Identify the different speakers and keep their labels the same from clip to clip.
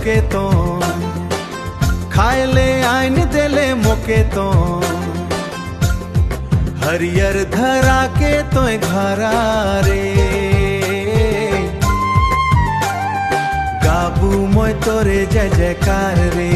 Speaker 1: मोके तो खाए ले आइन देले मोके तो हरियर धरा के तो घरा रे गाबू मोय तोरे जय जयकार रे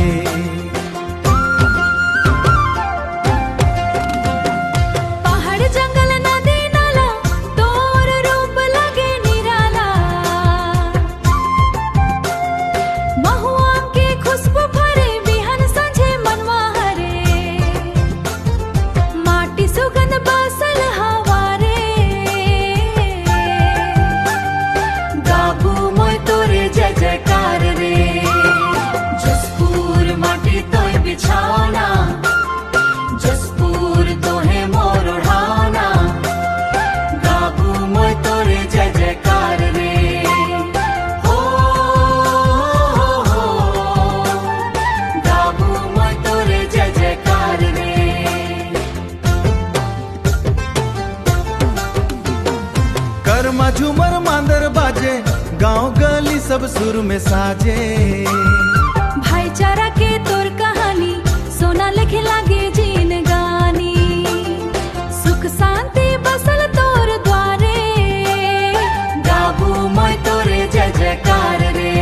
Speaker 1: कर्मा झूमर मांदर बाजे गांव गली सब सुर में साजे
Speaker 2: भाईचारा के तोर कहानी सोना लिखे लागे जीन गानी सुख शांति बसल तोर द्वारे गाबू मोय तोरे जय जयकार रे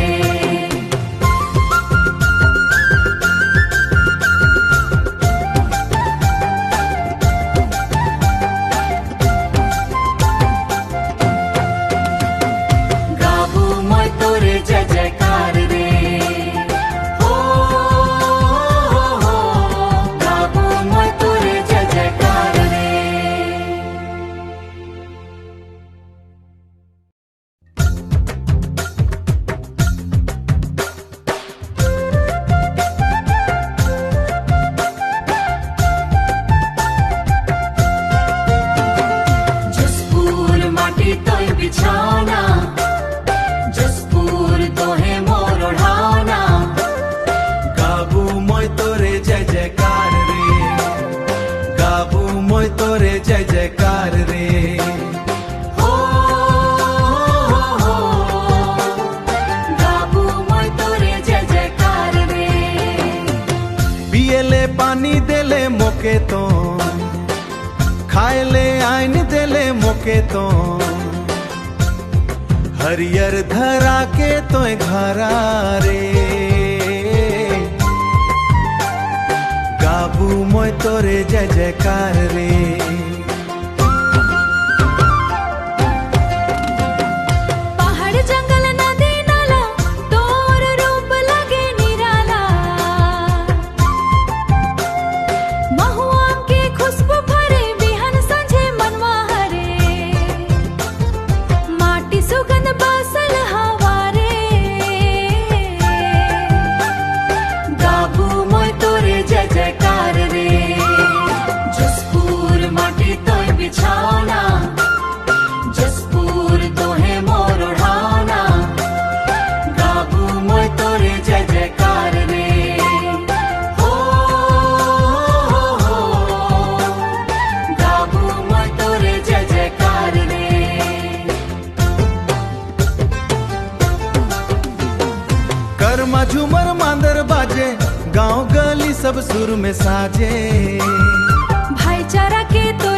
Speaker 2: जय जयकार रे हो गाबू मोय तोरे जय जयकार रे जसपुर माटी तोय बिछाना
Speaker 1: तोरे जय जयकार रे
Speaker 2: हो गाबू मोय तोरे जय जयकार रे
Speaker 1: पिए ले पानी देले मोके तो खाए ले आइन देले मोके तो हरियर धरा के तो घरा रे गाबू मोय तोरे जय जयकार रे
Speaker 2: पहाड़ जंगल नदी नाला तोर रूप लगे निराला महुआ के खुशबू भरे बिहन संझे मनवा हरे माटी सुगंध बसल हवा रे गाबू मोय तोरे जय जयकार रे जसपुर माटी तोय बिछाना जसपुर तोहे मोर ओढ़ाना गाबू मोय तोरे जय जयकार रे हो गाबू मोय तोरे जय जयकार रे
Speaker 1: कर्मा झूमर मांदर बाजे गांव गली सब सुर में साजे
Speaker 2: भाईचारा के तो